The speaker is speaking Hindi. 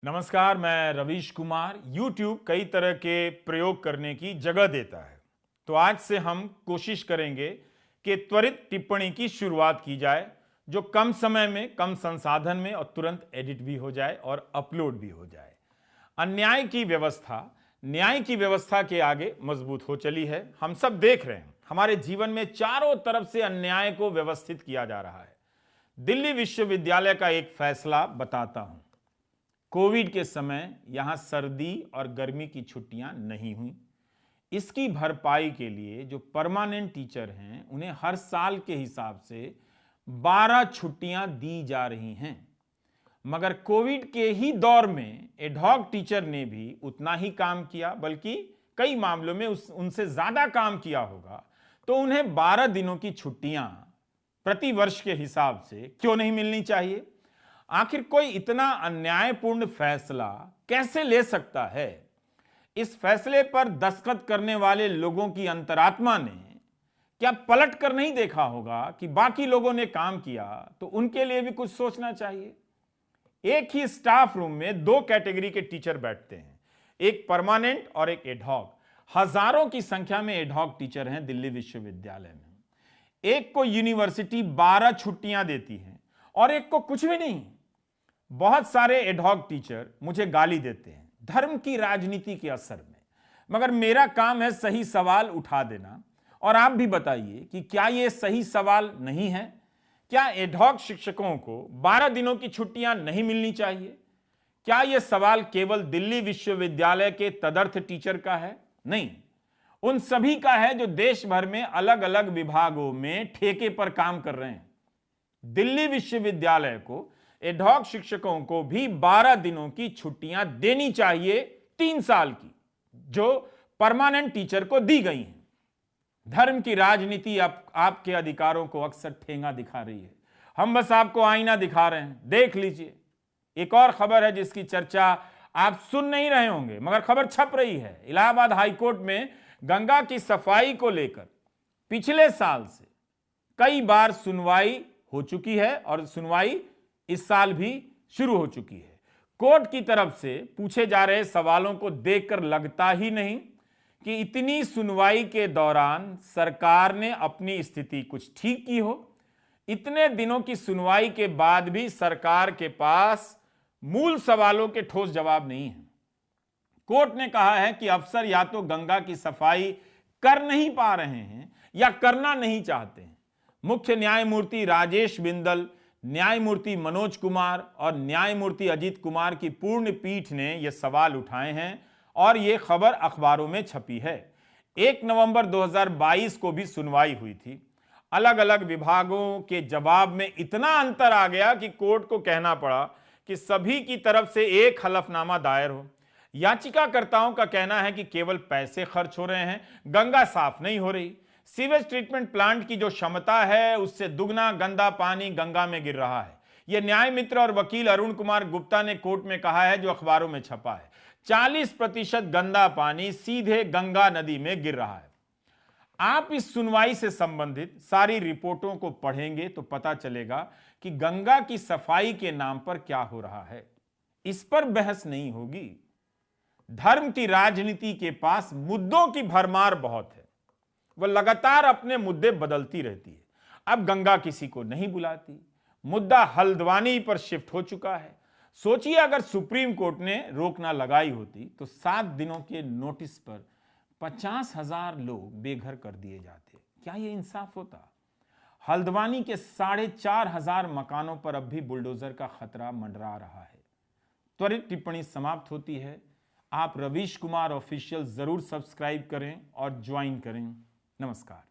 नमस्कार, मैं रवीश कुमार। YouTube कई तरह के प्रयोग करने की जगह देता है, तो आज से हम कोशिश करेंगे कि त्वरित टिप्पणी की शुरुआत की जाए, जो कम समय में, कम संसाधन में और तुरंत एडिट भी हो जाए और अपलोड भी हो जाए। अन्याय की व्यवस्था न्याय की व्यवस्था के आगे मजबूत हो चली है। हम सब देख रहे हैं, हमारे जीवन में चारों तरफ से अन्याय को व्यवस्थित किया जा रहा है। दिल्ली विश्वविद्यालय का एक फैसला बताता हूं। कोविड के समय यहां सर्दी और गर्मी की छुट्टियां नहीं हुई। इसकी भरपाई के लिए जो परमानेंट टीचर हैं, उन्हें हर साल के हिसाब से 12 छुट्टियां दी जा रही हैं। मगर कोविड के ही दौर में एडहॉक टीचर ने भी उतना ही काम किया, बल्कि कई मामलों में उनसे ज्यादा काम किया होगा। तो उन्हें 12 दिनों की छुट्टियां प्रति वर्ष के हिसाब से क्यों नहीं मिलनी चाहिए? आखिर कोई इतना अन्यायपूर्ण फैसला कैसे ले सकता है? इस फैसले पर दस्तखत करने वाले लोगों की अंतरात्मा ने क्या पलट कर नहीं देखा होगा कि बाकी लोगों ने काम किया, तो उनके लिए भी कुछ सोचना चाहिए। एक ही स्टाफ रूम में दो कैटेगरी के टीचर बैठते हैं, एक परमानेंट और एक एडहॉक। हजारों की संख्या में एडहॉक टीचर हैं दिल्ली विश्वविद्यालय में। एक को यूनिवर्सिटी 12 छुट्टियां देती है और एक को कुछ भी नहीं। बहुत सारे एडहॉक टीचर मुझे गाली देते हैं धर्म की राजनीति के असर में, मगर मेरा काम है सही सवाल उठा देना। और आप भी बताइए कि क्या यह सही सवाल नहीं है? क्या एडहॉक शिक्षकों को 12 दिनों की छुट्टियां नहीं मिलनी चाहिए? क्या यह सवाल केवल दिल्ली विश्वविद्यालय के तदर्थ टीचर का है? नहीं, उन सभी का है जो देश भर में अलग अलग विभागों में ठेके पर काम कर रहे हैं। दिल्ली विश्वविद्यालय को एडहॉक शिक्षकों को भी 12 दिनों की छुट्टियां देनी चाहिए, 3 साल की, जो परमानेंट टीचर को दी गई हैं। धर्म की राजनीति आपके अधिकारों को अक्सर ठेंगा दिखा रही है। हम बस आपको आईना दिखा रहे हैं, देख लीजिए। एक और खबर है जिसकी चर्चा आप सुन नहीं रहे होंगे, मगर खबर छप रही है। इलाहाबाद हाईकोर्ट में गंगा की सफाई को लेकर पिछले साल से कई बार सुनवाई हो चुकी है और सुनवाई इस साल भी शुरू हो चुकी है। कोर्ट की तरफ से पूछे जा रहे सवालों को देखकर लगता ही नहीं कि इतनी सुनवाई के दौरान सरकार ने अपनी स्थिति कुछ ठीक की हो। इतने दिनों की सुनवाई के बाद भी सरकार के पास मूल सवालों के ठोस जवाब नहीं है। कोर्ट ने कहा है कि अफसर या तो गंगा की सफाई कर नहीं पा रहे हैं या करना नहीं चाहते हैं। मुख्य न्यायमूर्ति राजेश बिंदल, न्यायमूर्ति मनोज कुमार और न्यायमूर्ति अजीत कुमार की पूर्ण पीठ ने यह सवाल उठाए हैं और यह खबर अखबारों में छपी है। 1 नवंबर 2022 को भी सुनवाई हुई थी। अलग अलग विभागों के जवाब में इतना अंतर आ गया कि कोर्ट को कहना पड़ा कि सभी की तरफ से एक हलफनामा दायर हो। याचिकाकर्ताओं का कहना है कि केवल पैसे खर्च हो रहे हैं, गंगा साफ नहीं हो रही। सीवेज ट्रीटमेंट प्लांट की जो क्षमता है, उससे दुगना गंदा पानी गंगा में गिर रहा है। यह न्याय मित्र और वकील अरुण कुमार गुप्ता ने कोर्ट में कहा है, जो अखबारों में छपा है। 40% गंदा पानी सीधे गंगा नदी में गिर रहा है। आप इस सुनवाई से संबंधित सारी रिपोर्टों को पढ़ेंगे तो पता चलेगा कि गंगा की सफाई के नाम पर क्या हो रहा है। इस पर बहस नहीं होगी। धर्म की राजनीति के पास मुद्दों की भरमार बहुत है। वह लगातार अपने मुद्दे बदलती रहती है। अब गंगा किसी को नहीं बुलाती। मुद्दा हल्द्वानी पर शिफ्ट हो चुका है। सोचिए, अगर सुप्रीम कोर्ट ने रोक ना लगाई होती तो 7 दिनों के नोटिस पर 50,000 लोग बेघर कर दिए जाते। क्या यह इंसाफ होता? हल्द्वानी के 4,500 मकानों पर अब भी बुलडोजर का खतरा मंडरा रहा है। त्वरित टिप्पणी समाप्त होती है। आप रवीश कुमार ऑफिशियल जरूर सब्सक्राइब करें और ज्वाइन करें। नमस्कार।